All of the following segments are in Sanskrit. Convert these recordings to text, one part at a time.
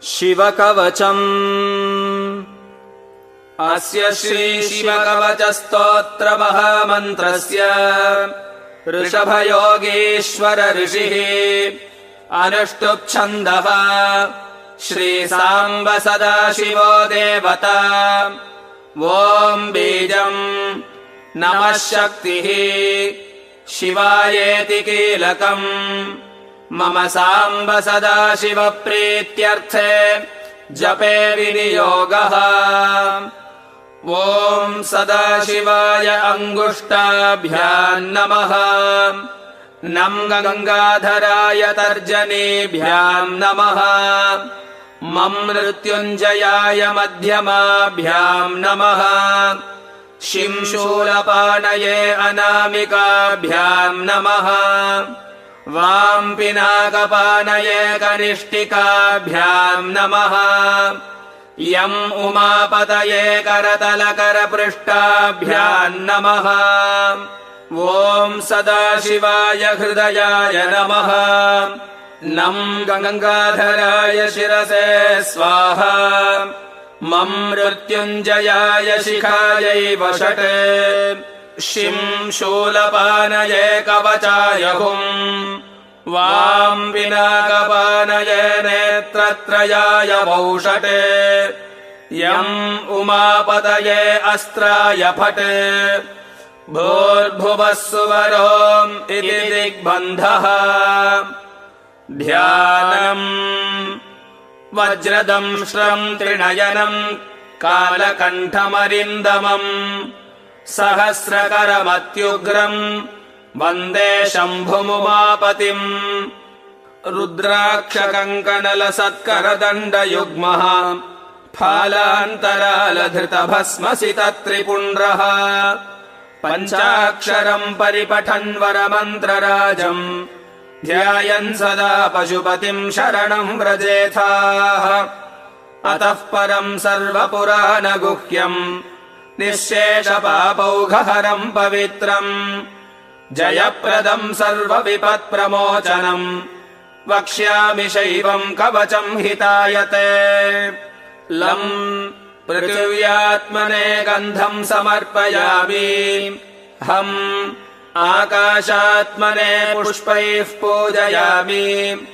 शिवकवचम्। अस्य श्री शिवकवचस्तोत्रमहामन्त्रस्य ऋषभयोगीश्वर ऋषिः अनुष्टुप्छन्दः श्रीसाम्ब सदाशिवो देवता। ॐ बीजम् नमः शक्तिः शिवायेति कीलकम् मम साम्ब सदाशिव प्रीत्यर्थे जपे विनियोगः। ॐ सदाशिवाय अङ्गुष्ठाभ्याम् नमः। नं गङ्गाधराय तर्जनीभ्याम् नमः। मं मृत्युञ्जयाय मध्यमाभ्याम् नमः। शिं शूलपाणये अनामिकाभ्याम् नमः। वां पिनाकपाणये कनिष्ठिकाभ्याम् नमः। यम् उमापतये करतलकरपृष्ठाभ्याम् नमः। ॐ सदाशिवाय हृदयाय नमः। नं गङ्गाधराय शिरसे स्वाहा। मं मृत्युञ्जयाय शिखायै वषटे। शिं शूलपाणये कवचाय हुम्। वां पिनाकपाणये नेत्रत्रयाय वौषटे। यम् उमापतये अस्त्राय फटे। भूर्भुवः सुवरोम् इति दिग्बन्धः। ध्यानम् वज्रदंष्ट्रम् त्रिनयनम् कालकण्ठमरिन्दमम् सहस्रकरमत्युग्रम् वन्दे शम्भुमुमापतिम्। रुद्राक्षकङ्कणलसत्करदण्डयुग्मः फालान्तरालधृतभस्मसितत्रिपुण्ड्रः। पञ्चाक्षरम् परिपठन् वरमन्त्रराजम् ध्यायन् सदा पशुपतिम् शरणम् व्रजेथाः। अतः परम् सर्वपुराणगुह्यम् निःशेषपापौघहरम् पवित्रम् जयप्रदम् सर्वविपत्प्रमोचनम् वक्ष्यामि शैवम् कवचम् हितायते। लम् पृथिव्यात्मने गन्धम् समर्पयामि। हम् आकाशात्मने पुष्पैः पूजयामि।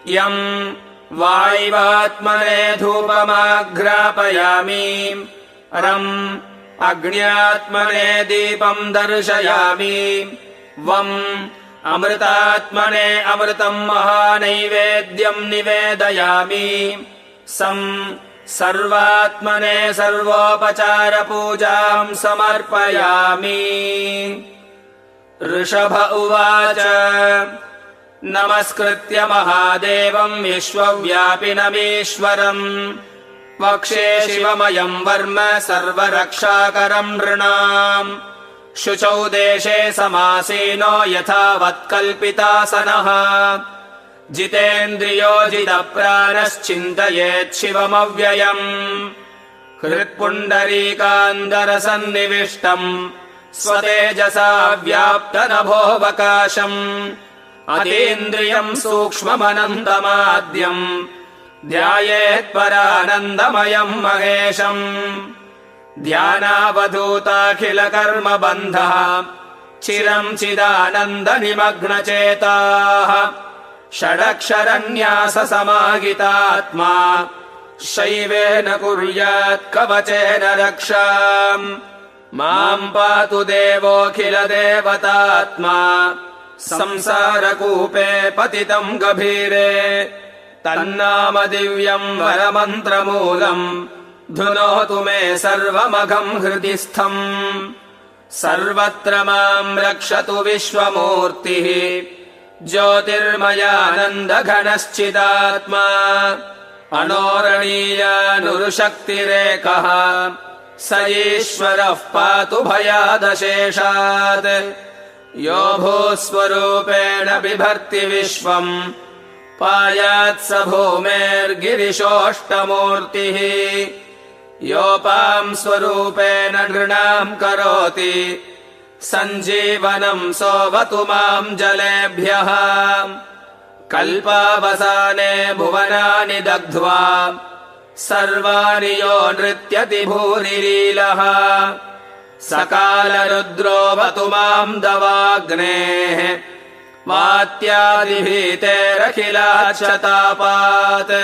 यम् वाय्वात्मने धूपमाघ्रापयामि। रम् अग्न्यात्मने दीपम् दर्शयामि। वम् अमृतात्मने अमृतम् महानैवेद्यम् निवेदयामि। सम् सर्वात्मने सर्वोपचारपूजाम् समर्पयामि। ऋषभ उवाच नमस्कृत्य महादेवम् विश्वव्यापिनमीश्वरम् वक्षे शिवमयम् वर्म सर्वरक्षाकरम् नृणाम्। शुचौ देशे समासीनो यथावत्कल्पितासनः। जितेन्द्रियो जितप्राणश्चिन्तयेत् शिवमव्ययम्। हृत्पुण्डरीकान्दरसन्निविष्टम् स्वतेजसा व्याप्तनभोऽवकाशम्। अतीन्द्रियम् सूक्ष्ममनन्तमाद्यम् ध्यायेत्परानन्दमयम् महेशम्। ध्यानावधूताखिलकर्मबन्धः चिरम् चिदानन्दनिमग्नचेताः। षडक्षरन्याससमाहितात्मा शैवेन कुर्यात् कवचेन रक्षाम्। माम् पातु देवोऽखिलदेवतात्मा संसारकूपे पतितम् गभीरे। तन्नाम दिव्यम् वरमन्त्रमूलम् धुनोतु मे सर्वमघम् हृदि स्थम्। सर्वत्र माम् रक्षतु विश्वमूर्तिः ज्योतिर्मयानन्दघनश्चिदात्मा। अनोरणीयानुरुशक्तिरेकः स ईश्वरः पातु भयादशेषात्। यो भूस्वरूपेण बिभर्ति विश्वम् पायात् स भूमेर्गिरिशोऽष्टमूर्तिः। योपाम् स्वरूपेण नृणाम् करोति सञ्जीवनम् सोऽवतु माम् जलेभ्यः। कल्पावसाने भुवनानि दग्ध्वा सर्वाणि यो नृत्यति भूरिलीलः सकालरुद्रोऽवतु माम् दवाग्नेः वात्यादिभीतेरखिलाच्छतापात्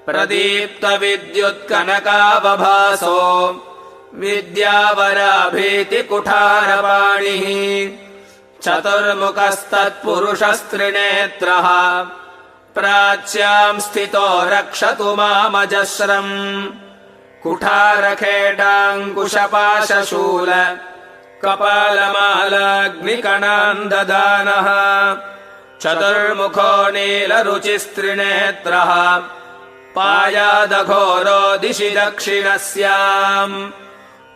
प्रदीप्तविद्युत्कनकावभासो विद्यावराभीतिकुठारपाणिः चतुर्मुखस्तत्पुरुषस्त्रिनेत्रः प्राच्याम् स्थितो रक्षतु मामजस्रम् कुठारखेटाङ्कुशपाशशूल कपालमालाग्निकणान् ददानः चतुर्मुखो नीलरुचिस्त्रिनेत्रः पायादघोरो दिशि दक्षिणस्याम्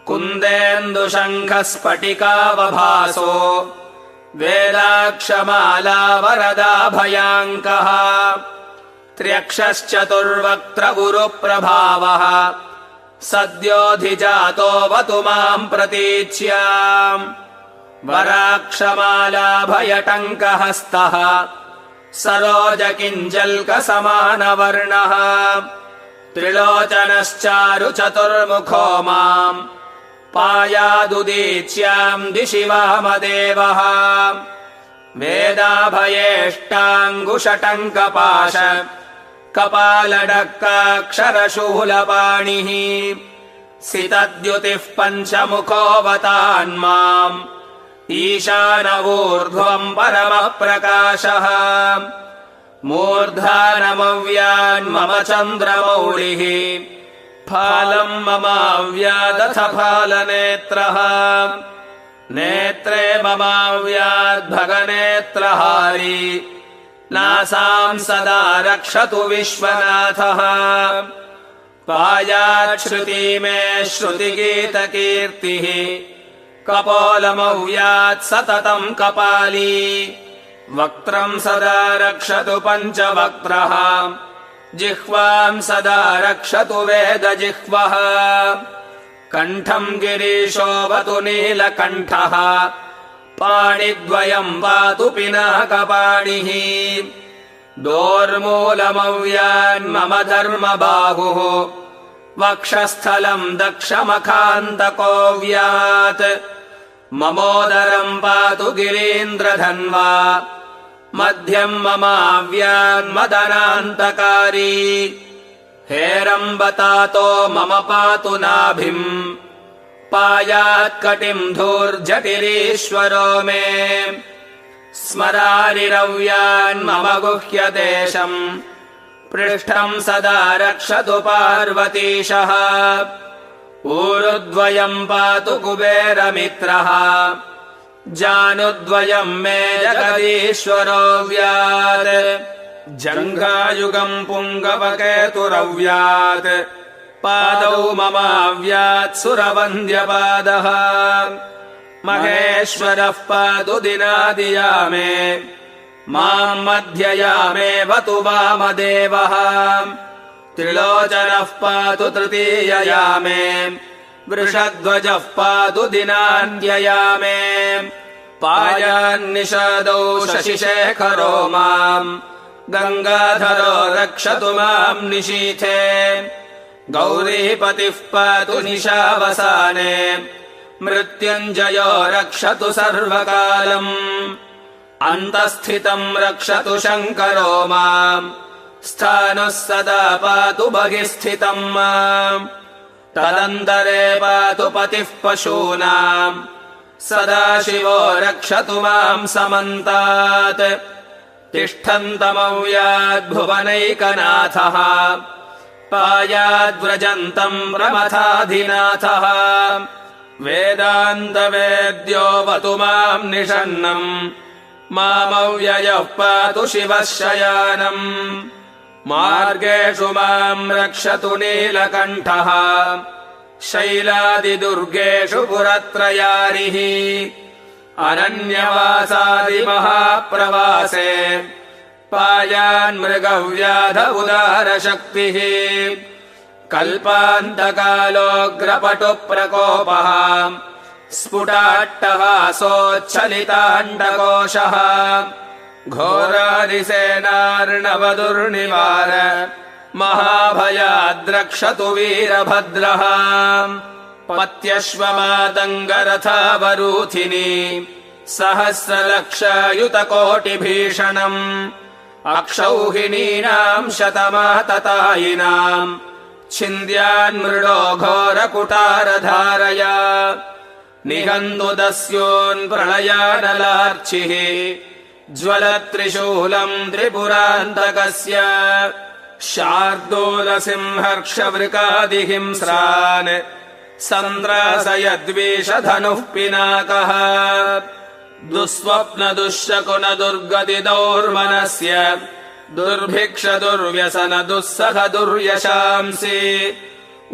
कुन्देन्दुशङ्खस्फटिकावभासो वेदाक्षमाला वरदाभयाङ्कः त्र्यक्षश्चतुर्वक्त्र गुरुप्रभावः सद्योऽधिजातोऽवतु माम् प्रतीच्याम् वराक्षमालाभयटङ्कहस्तः सरोजकिञ्जल्कसमानवर्णः त्रिलोचनश्चारु चतुर्मुखो माम् पायादुदीच्याम् दिशि वामदेवः वेदाभयेष्टाङ्गुशटङ्कपाश कपालडक्काक्षरशूलपाणिः सितद्युतिः पञ्चमुखोऽवतान्माम् ईशान ऊर्ध्वम् परमः प्रकाशः मूर्धानमव्यान्मम चन्द्रमौळिः फालम् ममाव्यादथ फालनेत्रः नेत्रे ममाव्याद्भगनेत्रहारी नासाम् सदा रक्षतु विश्वनाथः पायाच्छ्रुती मे श्रुतिगीतकीर्तिः कपोलमव्यात् सततम् कपाली वक्त्रम् सदा रक्षतु पञ्चवक्त्रः जिह्वाम् सदा रक्षतु वेदजिह्वः कण्ठम् गिरीशोऽवतु नीलकण्ठः पाणिद्वयम् पातु पिनाकपाणिः दोर्मूलमव्यान्मम धर्मबाहुः वक्षस्थलम् दक्षमखान्तकोऽव्यात् ममोदरम् पातु गिरीन्द्रधन्वा मध्यम् ममाव्यान्मदनान्तकारी हेरम्बतातो मम पातु नाभिम् पायात्कटिम् धूर्जटिरीश्वरो मे स्मरारिरव्यान्मम गुह्यदेशम् पृष्ठम् सदा रक्षतु पार्वतीशः ऊरुद्वयम् पातु कुबेरमित्रः जानुद्वयम् मे जगदीश्वरोऽव्यात् जङ्घायुगम् पुङ्गवकेतुरव्यात् पादौ ममाव्यात् सुरवन्द्यपादः महेश्वरः पातु दिनादियामे माम् मध्ययामेवतु वामदेवः त्रिलोचनः पातु तृतीययामे वृषध्वजः पातु दिनान्त्ययामे पायान्निषादौ शशिशेखरो माम् गङ्गाधरो रक्षतु माम् निशीथे गौरीपतिः पातु निशावसाने मृत्युञ्जयो रक्षतु सर्वकालम् अन्तःस्थितम् रक्षतु शङ्करो माम् स्थाणुः सदा पातु बहिः स्थितम् माम् तदन्तरे पातु पतिः पशूनाम् सदाशिवो रक्षतु माम् समन्तात् तिष्ठन्तमव्याद्भुवनैकनाथः पायाद्व्रजन्तम् प्रमथाधिनाथः वेदान्तवेद्योऽवतु माम् निषन्नम् मामव्ययः पातु शिवः शयानम् मार्गेषु माम् रक्षतु नीलकण्ठः शैलादिदुर्गेषु पुरत्रयारिः अरण्यवासादिमहाप्रवासे पायान्मृगव्याध उदारशक्तिः कल्पान्तकालोऽग्रपटुप्रकोपः स्फुटाट्टहासोच्छलिताण्डकोशः घोरारिसेनार्णवदुर्निवार महाभयाद्रक्षतु वीरभद्रः पत्यश्वमातङ्गरथावरूथिनी सहस्रलक्षयुतकोटिभीषणम् अक्षौहिणीनाम् शतमाततायिनाम् छिन्द्यान्मृडो घोरकुटारधारया निहन्तुदस्योन्प्रलयानलार्चिः ज्वलत्रिशूलम् त्रिपुरान्तकस्य शार्दूलसिंहर्षवृकादिहिंस्रान् सन्द्रासयद्विषधनुः पिनाकः दुःस्वप्नदुःशकुनदुर्गतिदौर्मनस्य दुर्भिक्षदुर्व्यसन दुःसह दुर्यशांसि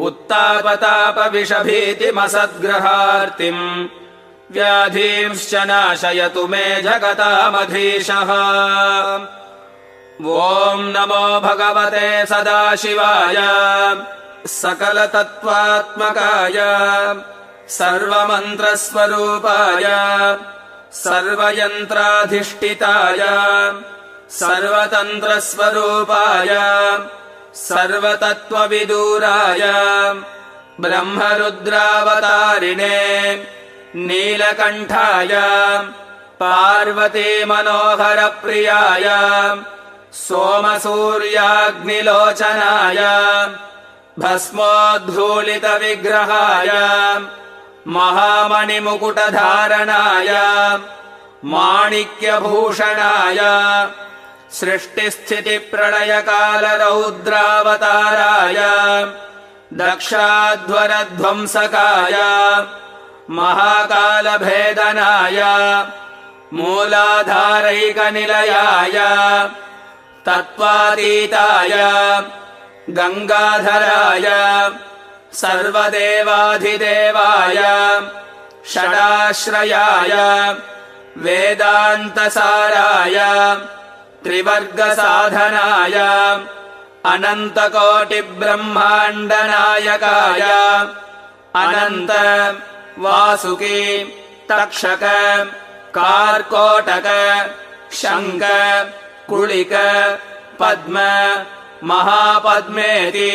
उत्तापतापविषभीतिमसद्ग्रहार्तिम् व्याधींश्च नाशयतु मे जगतामधीशः। ॐ नमो भगवते सदाशिवाय सकलतत्त्वात्मकाय सर्वमन्त्रस्वरूपाय सर्वयन्त्राधिष्ठिताय सर्वतन्त्रस्वरूपाय सर्वतत्त्वविदूराय ब्रह्मरुद्रावतारिणे नीलकण्ठाय पार्वतीमनोहरप्रियाय सोमसूर्याग्निलोचनाय भस्मोद्धूलितविग्रहाय महामणिमुकुटधारणाय माणिक्यभूषणाय सृष्टिस्थितिप्रलयकालरौद्रावताराय दक्षाध्वरध्वंसकाय महाकालभेदनाय मूलाधारैकनिलयाय तत्त्वातीताय गंगाधराय सर्वदेवाधिदेवाय षडाश्रयाय वेदान्तसाराय त्रिवर्गसाधनाय अनन्तकोटिब्रह्माण्डनायकाय अनन्त वासुकी तक्षक कार्कोटक शंख कुलिक पद्म महापद्मेति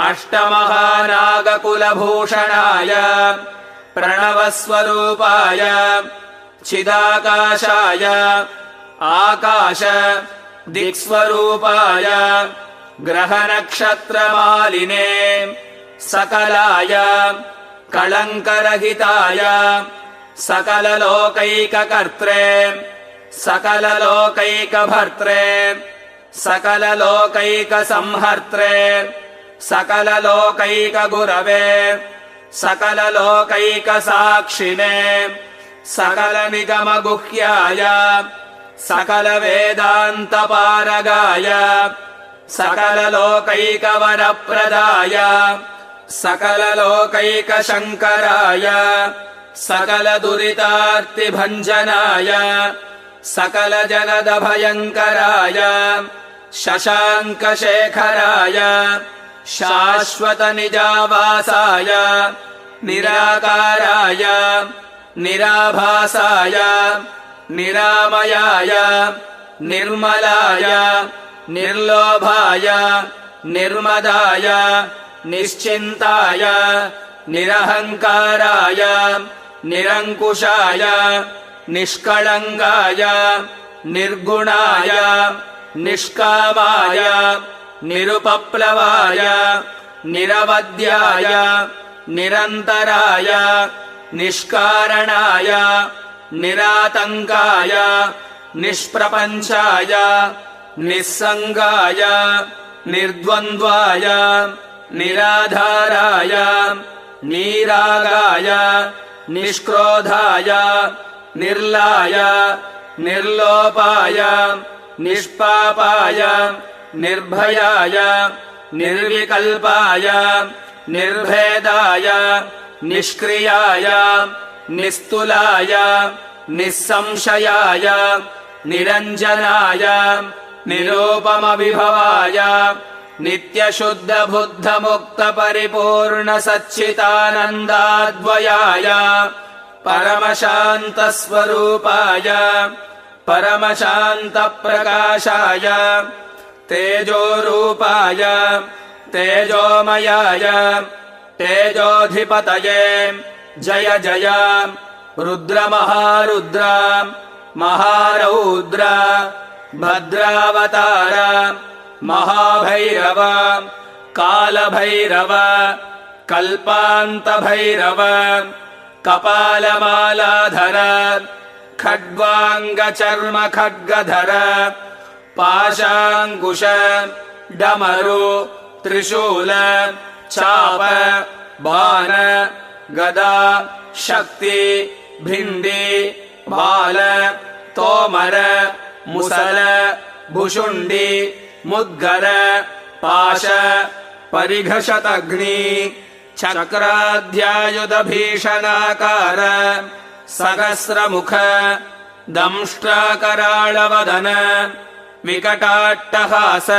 अष्टमहानागकुलभूषणाय प्रणवस्वरूपाय चिदाकाशाय आकाश दिक्स्वरूपाय ग्रहनक्षत्रमालिने सकलाय कलङ्करहिताय सकललोकैककर्त्रे सकललोकैकभर्त्रे सकललोकैकसंहर्त्रे सकललोकैकगुरवे सकललोकैकसाक्षिणे सकलनिगमगुह्याय सकलवेदान्तपारगाय सकललोकैकवरप्रदाय सकललोकैकशङ्कराय सकलदुरितार्तिभञ्जनाय सकलजगदभयङ्कराय शशाङ्कशेखराय शाश्वतनिजावासाय निराकाराय निराभासाय निरामयाय निर्मलाय निर्लोभाय निर्मदाय निश्चिन्ताय निरहङ्काराय निरङ्कुशाय निष्कळङ्गाय निर्गुणाय निष्कामाय निरुपप्लवाय निरवध्याय निरन्तराय निष्कारणाय निरातङ्काय निष्प्रपञ्चाय निस्सङ्गाय निर्द्वन्द्वाय निराधाराय निरागाय निष्क्रोधाय निर्लाय निर्लोपाय निष्पापाय निर्भयाय निर्विकल्पाय निर्भेदाय निष्क्रियाय निस्तुलाय निस्संशयाय निरञ्जनाय निरूपमविभवाय नित्यशुद्धबुद्धमुक्तपरिपूर्णसच्चिदानन्दाद्वयाय परमशान्तस्वरूपाय परमशान्तप्रकाशाय तेजोरूपाय तेजोमयाय तेजोऽधिपतये जय जय रुद्रमहारुद्र महारौद्र भद्रावतार महाभैरव कालभैरव कल्पान्तभैरव कपालमालाधर खड्वाङ्गचर्म खड्गधर पाशाङ्कुश डमरु त्रिशूल चाप बाण गदा शक्ति भिण्डी बाल तोमर मुसल भुशुण्डी मुद्गर पाश परिघशतग्नि चक्राध्यायुधभीषणाकार सहस्रमुख दंष्ट्राकराळवदन विकटाट्टहास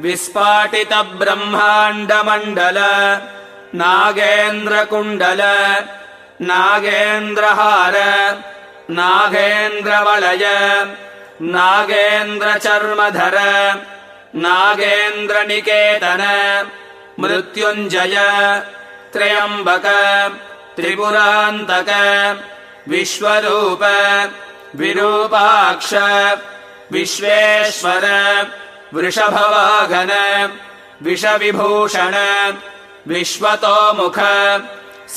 विस्फाटितब्रह्माण्डमण्डल नागेन्द्रकुण्डल नागेन्द्रहार नागेन्द्रवलय नागेन्द्रचर्मधर नागेन्द्रनिकेतन मृत्युञ्जय त्र्यम्बक त्रिपुरान्तक विश्वरूप विरूपाक्ष विश्वेश्वर वृषभवाहन विषविभूषण विश्वतोमुख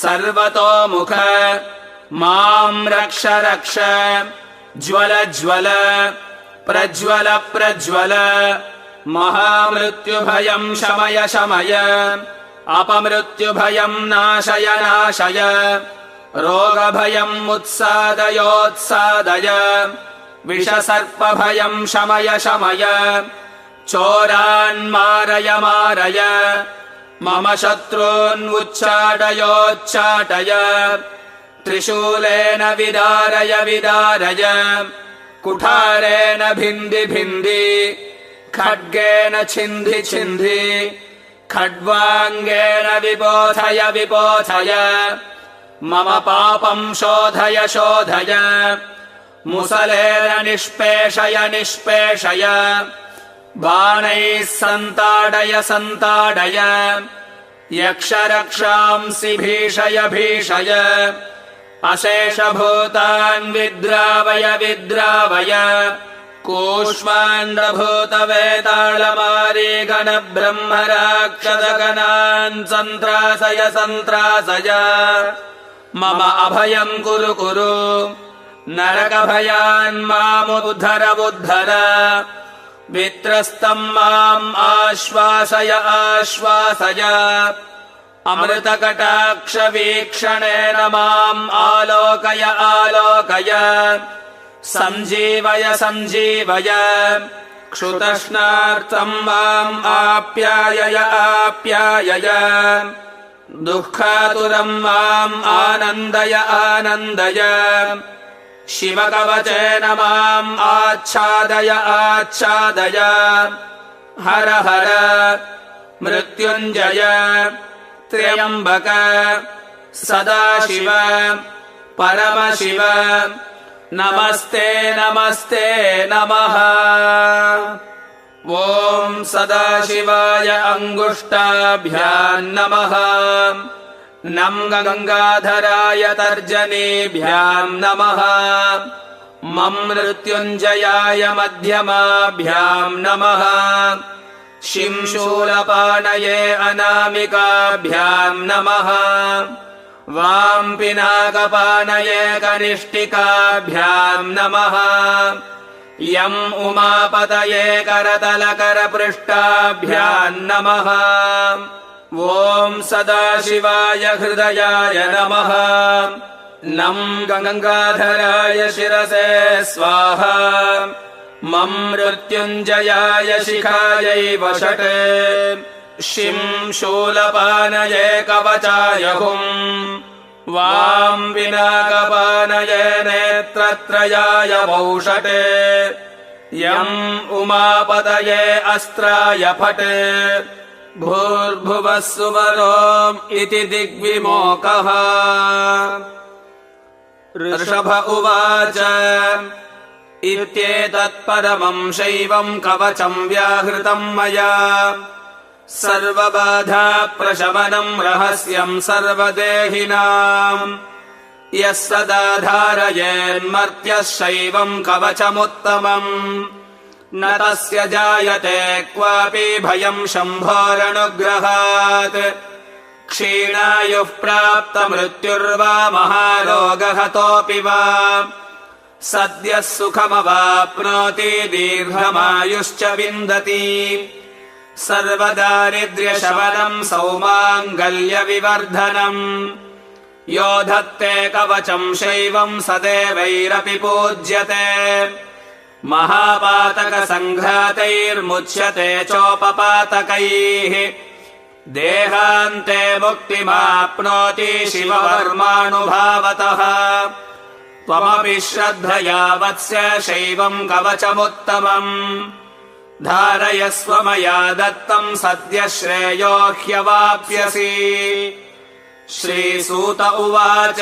सर्वतोमुख मां रक्ष रक्ष ज्वल ज्वल प्रज्वल प्रज्वल महामृत्युभयं शमय शमय अपमृत्युभयं नाशय नाशय रोगभयम् उत्सादयोत्सादय विषसर्पभयं शमय शमय चोरान् मारय मारय मम शत्रून् उच्चाटयोच्चाटय त्रिशूलेन विदारय विदारय कुठारेण भिन्धि भिन्धि खड्गेन छिन्धि छिन्धि खड्वाङ्गेन विबोधय विबोधय मम पापं शोधय शोधय मुसलेन निष्पेषय निष्पेषय बाणैः सन्ताडय सन्ताडय यक्षरक्षांसि भीषय भीषय अशेषभूतान् विद्रावय विद्रावय कूष्माण्डभूतवेतालमारीगणब्रह्मराक्षसगणान् सन्त्रासय सन्त्रासय मम अभयं कुरु कुरु नरकभयान् मामुद्धर उद्धर वित्रस्तं माम् आश्वासय आश्वासय अमृतकटाक्षवीक्षणेन माम् आलोकय आलोकय सञ्जीवय सञ्जीवय क्षुतष्णार्थं माम् आप्यायय आप्यायय दुःखातुरं माम् आनन्दय आनन्दय शिवकवचेन माम् आच्छादय आच्छादय हर हर मृत्युञ्जय त्र्यम्बक सदाशिव परमशिव नमस्ते नमस्ते नमः। ॐ सदाशिवाय अङ्गुष्ठाभ्यां नमः। नं गङ्गाधराय तर्जनीभ्यां नमः। मं मृत्युञ्जयाय मध्यमाभ्यां नमः। शिंशूलपाणये अनामिकाभ्यां नमः। वां पिनाकपाणये कनिष्ठिकाभ्यां नमः। यं उमापतये करतलकरपृष्ठाभ्यां नमः। ॐ सदाशिवाय हृदयाय नमः। नं गङ्गाधराय शिरसे स्वाहा। मं मृत्युञ्जयाय शिखायै वषटे। शिं शूलपानये कवचाय हुम्। वां पिनाकपानये नेत्रत्रयाय वौषटे। यम् उमापतये अस्त्राय फटे। भूर्भुवः सुवरोम् इति दिग्विमोकः। ऋषभ उवाच इत्येतत्परमम् शैवम् कवचम् व्याहृतम् मया सर्वबाधा प्रशमनम् रहस्यम् सर्वदेहिनाम् यः सदा धारयेन्मर्त्यः शैवम् कवचमुत्तमम् न तस्य जायते क्वापि भयम् शम्भोरनुग्रहात् क्षीणायुः प्राप्तमृत्युर्वा महारोगहतोऽपि वा सद्यः सुखमवाप्नोति दीर्घमायुश्च विन्दति सर्वदारिद्र्यशमनम् सौमाङ्गल्यविवर्धनम् यो धत्ते कवचम् शैवम् सदेवैरपि पूज्यते महापातकसङ्घातैर्मुच्यते चोपपातकैः देहान्ते मुक्तिमाप्नोति शिववर्मानुभावतः त्वमपि श्रद्धया वत्स्य शैवम् कवचमुत्तमम् धारयस्व मया दत्तम् सद्यः श्रेयो ह्यवाप्स्यसि श्रीसूत उवाच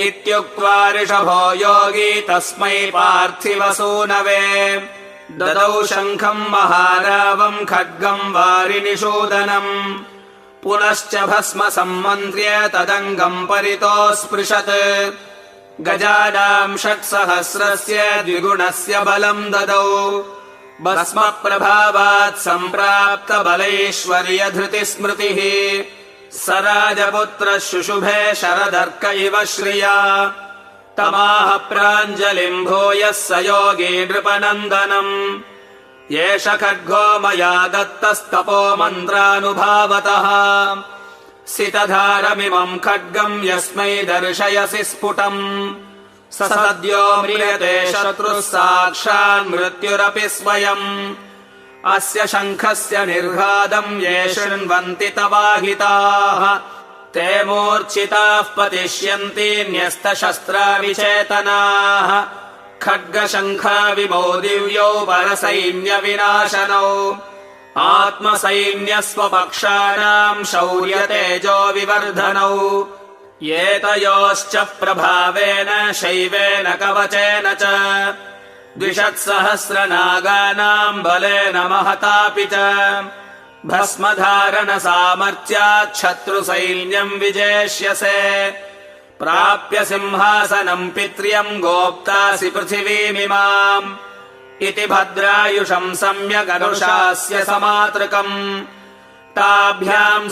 इत्युक्त्वा ऋषभो योगी तस्मै पार्थिवसूनवे ददौ शङ्खम् महारावम् खड्गम् वारिनिषूदनम् पुनश्च भस्म सम्मन्त्र्य तदङ्गम् परितो स्पृशत् गजानाम् 600 द्विगुणस्य बलम् ददौ भस्म प्रभावात् सम्प्राप्त बलैश्वर्यधृतिस्मृतिः स राजपुत्रः शुशुभे शरदर्क इव श्रिया तमाह प्राञ्जलिम् भूयः स योगी नृपनन्दनम् एष खड्गो मया दत्तस्तपो मन्त्रानुभावतः सितधारमिमम् खड्गम् यस्मै दर्शयसि स्फुटम् स सद्यो म्रियते शत्रुः साक्षान्मृत्युरपि स्वयम् अस्य शङ्खस्य निर्घादम् ये शृण्वन्ति तवाहिताः ते मूर्च्छिताः पतिष्यन्ति न्यस्तशस्त्रा विचेतनाः खड्गशङ्खाविमौ दिव्यौ परसैन्यविनाशनौ आत्मसैन्यस्वपक्षाणाम् शौर्यतेजो विवर्धनौ एतयोश्च प्रभावेन शैवेन कवचेन च 200 नागानाम् बलेन महतापि च भस्मधारण सामर्थ्यात् शत्रुसैन्यम् विजेष्यसे प्राप्य सिंहासनम् पित्र्यम् गोप्तासि पृथिवीमिमाम् इति भद्रायुषम् सम्यगनुशास्य समातृकम् ताभ्याम्